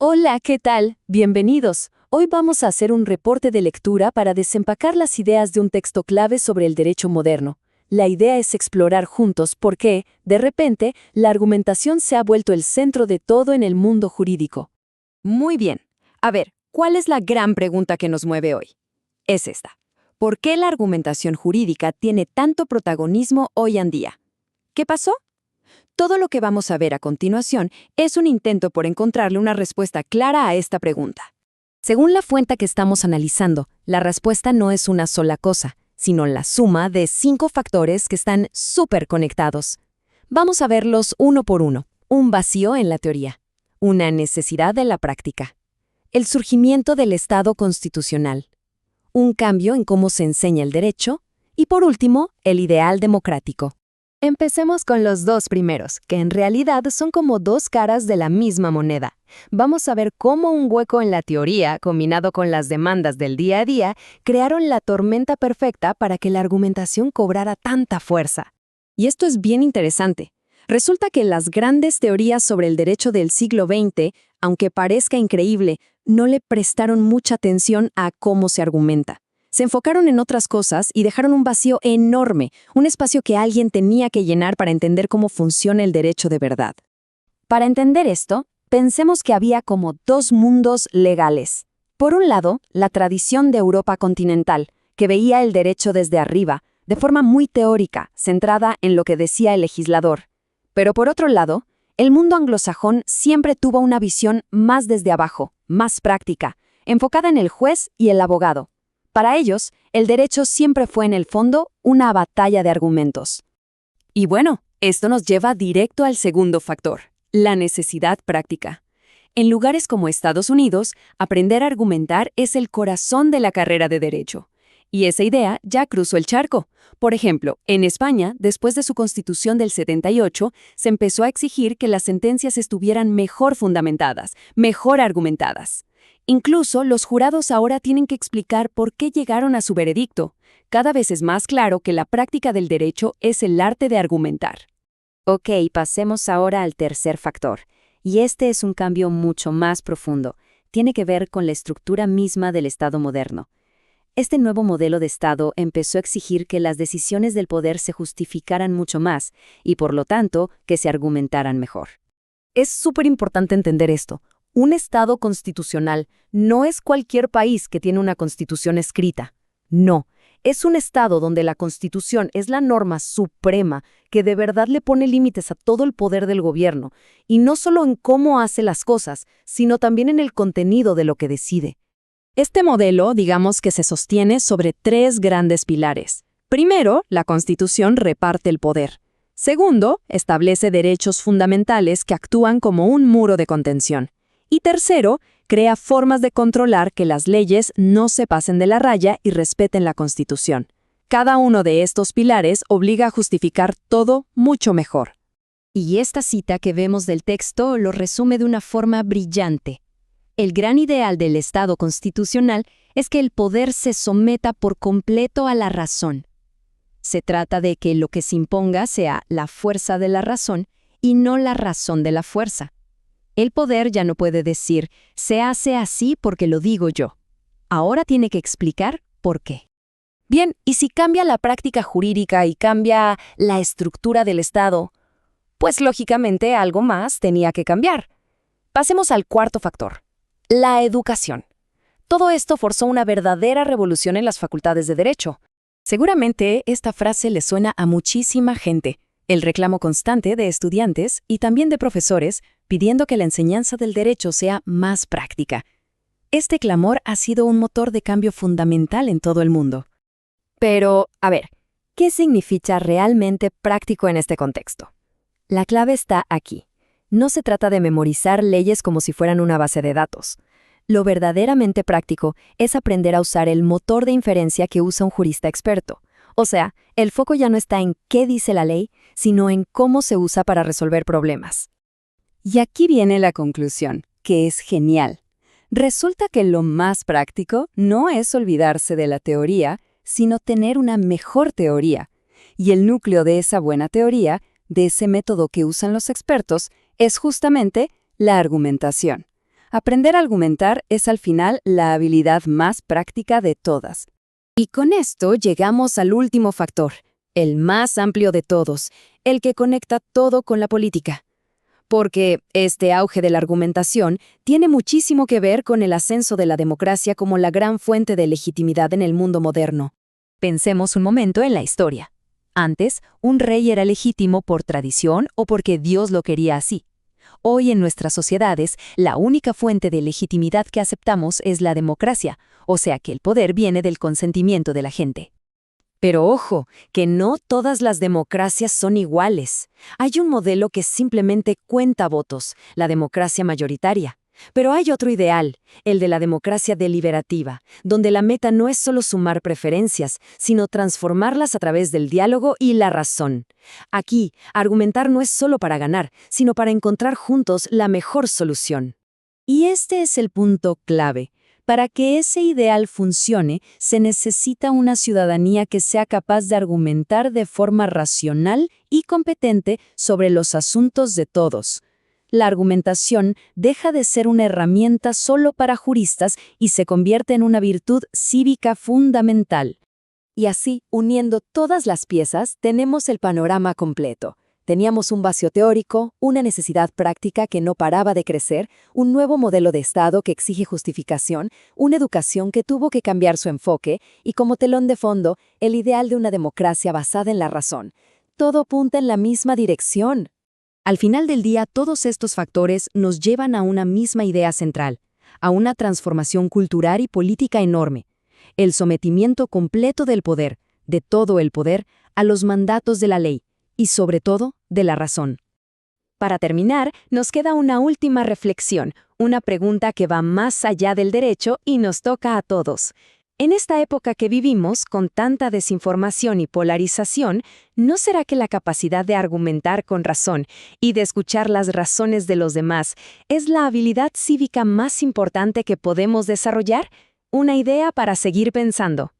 Hola, ¿qué tal? Bienvenidos. Hoy vamos a hacer un reporte de lectura para desempacar las ideas de un texto clave sobre el derecho moderno. La idea es explorar juntos por qué, de repente, la argumentación se ha vuelto el centro de todo en el mundo jurídico. Muy bien. A ver, ¿cuál es la gran pregunta que nos mueve hoy? Es esta. ¿Por qué la argumentación jurídica tiene tanto protagonismo hoy en día? ¿Qué pasó? Todo lo que vamos a ver a continuación es un intento por encontrarle una respuesta clara a esta pregunta. Según la fuente que estamos analizando, la respuesta no es una sola cosa, sino la suma de 5 factores que están súper conectados. Vamos a verlos uno por uno. Un vacío en la teoría, una necesidad en la práctica, el surgimiento del Estado constitucional, un cambio en cómo se enseña el derecho y, por último, el ideal democrático. Empecemos con los dos primeros, que en realidad son como dos caras de la misma moneda. Vamos a ver cómo un hueco en la teoría, combinado con las demandas del día a día, crearon la tormenta perfecta para que la argumentación cobrara tanta fuerza. Y esto es bien interesante. Resulta que las grandes teorías sobre el derecho del siglo XX, aunque parezca increíble, no le prestaron mucha atención a cómo se argumenta. Se enfocaron en otras cosas y dejaron un vacío enorme, un espacio que alguien tenía que llenar para entender cómo funciona el derecho de verdad. Para entender esto, pensemos que había como dos mundos legales. Por un lado, la tradición de Europa continental, que veía el derecho desde arriba, de forma muy teórica, centrada en lo que decía el legislador. Pero por otro lado, el mundo anglosajón siempre tuvo una visión más desde abajo, más práctica, enfocada en el juez y el abogado. Para ellos, el derecho siempre fue en el fondo una batalla de argumentos. Y bueno, esto nos lleva directo al segundo factor, la necesidad práctica. En lugares como Estados Unidos, aprender a argumentar es el corazón de la carrera de derecho. Y esa idea ya cruzó el charco. Por ejemplo, en España, después de su Constitución del 78, se empezó a exigir que las sentencias estuvieran mejor fundamentadas, mejor argumentadas. Incluso los jurados ahora tienen que explicar por qué llegaron a su veredicto. Cada vez es más claro que la práctica del derecho es el arte de argumentar. Ok, pasemos ahora al tercer factor. Y este es un cambio mucho más profundo. Tiene que ver con la estructura misma del Estado moderno. Este nuevo modelo de Estado empezó a exigir que las decisiones del poder se justificaran mucho más y, por lo tanto, que se argumentaran mejor. Es súper importante entender esto. Un Estado constitucional no es cualquier país que tiene una constitución escrita. No, es un Estado donde la Constitución es la norma suprema que de verdad le pone límites a todo el poder del gobierno, y no solo en cómo hace las cosas, sino también en el contenido de lo que decide. Este modelo, digamos que se sostiene sobre 3 grandes pilares. Primero, la Constitución reparte el poder. Segundo, establece derechos fundamentales que actúan como un muro de contención. Y tercero, crea formas de controlar que las leyes no se pasen de la raya y respeten la Constitución. Cada uno de estos pilares obliga a justificar todo mucho mejor. Y esta cita que vemos del texto lo resume de una forma brillante. El gran ideal del Estado constitucional es que el poder se someta por completo a la razón. Se trata de que lo que se imponga sea la fuerza de la razón y no la razón de la fuerza. El poder ya no puede decir, se hace así porque lo digo yo. Ahora tiene que explicar por qué. Bien, ¿y si cambia la práctica jurídica y cambia la estructura del Estado? Pues lógicamente algo más tenía que cambiar. Pasemos al cuarto factor, la educación. Todo esto forzó una verdadera revolución en las facultades de Derecho. Seguramente esta frase le suena a muchísima gente. El reclamo constante de estudiantes y también de profesores pidiendo que la enseñanza del derecho sea más práctica. Este clamor ha sido un motor de cambio fundamental en todo el mundo. Pero, a ver, ¿qué significa realmente práctico en este contexto? La clave está aquí. No se trata de memorizar leyes como si fueran una base de datos. Lo verdaderamente práctico es aprender a usar el motor de inferencia que usa un jurista experto. O sea, el foco ya no está en qué dice la ley, sino en cómo se usa para resolver problemas. Y aquí viene la conclusión, que es genial. Resulta que lo más práctico no es olvidarse de la teoría, sino tener una mejor teoría. Y el núcleo de esa buena teoría, de ese método que usan los expertos, es justamente la argumentación. Aprender a argumentar es al final la habilidad más práctica de todas. Y con esto llegamos al último factor, el más amplio de todos, el que conecta todo con la política. Porque este auge de la argumentación tiene muchísimo que ver con el ascenso de la democracia como la gran fuente de legitimidad en el mundo moderno. Pensemos un momento en la historia. Antes, un rey era legítimo por tradición o porque Dios lo quería así. Hoy en nuestras sociedades, la única fuente de legitimidad que aceptamos es la democracia, o sea que el poder viene del consentimiento de la gente. Pero ojo, que no todas las democracias son iguales. Hay un modelo que simplemente cuenta votos, la democracia mayoritaria. Pero hay otro ideal, el de la democracia deliberativa, donde la meta no es solo sumar preferencias, sino transformarlas a través del diálogo y la razón. Aquí, argumentar no es solo para ganar, sino para encontrar juntos la mejor solución. Y este es el punto clave. Para que ese ideal funcione, se necesita una ciudadanía que sea capaz de argumentar de forma racional y competente sobre los asuntos de todos. La argumentación deja de ser una herramienta solo para juristas y se convierte en una virtud cívica fundamental. Y así, uniendo todas las piezas, tenemos el panorama completo. Teníamos un vacío teórico, una necesidad práctica que no paraba de crecer, un nuevo modelo de Estado que exige justificación, una educación que tuvo que cambiar su enfoque y, como telón de fondo, el ideal de una democracia basada en la razón. Todo apunta en la misma dirección. Al final del día, todos estos factores nos llevan a una misma idea central, a una transformación cultural y política enorme, el sometimiento completo del poder, de todo el poder, a los mandatos de la ley y, sobre todo, de la razón. Para terminar, nos queda una última reflexión, una pregunta que va más allá del derecho y nos toca a todos. En esta época que vivimos, con tanta desinformación y polarización, ¿no será que la capacidad de argumentar con razón y de escuchar las razones de los demás es la habilidad cívica más importante que podemos desarrollar? Una idea para seguir pensando.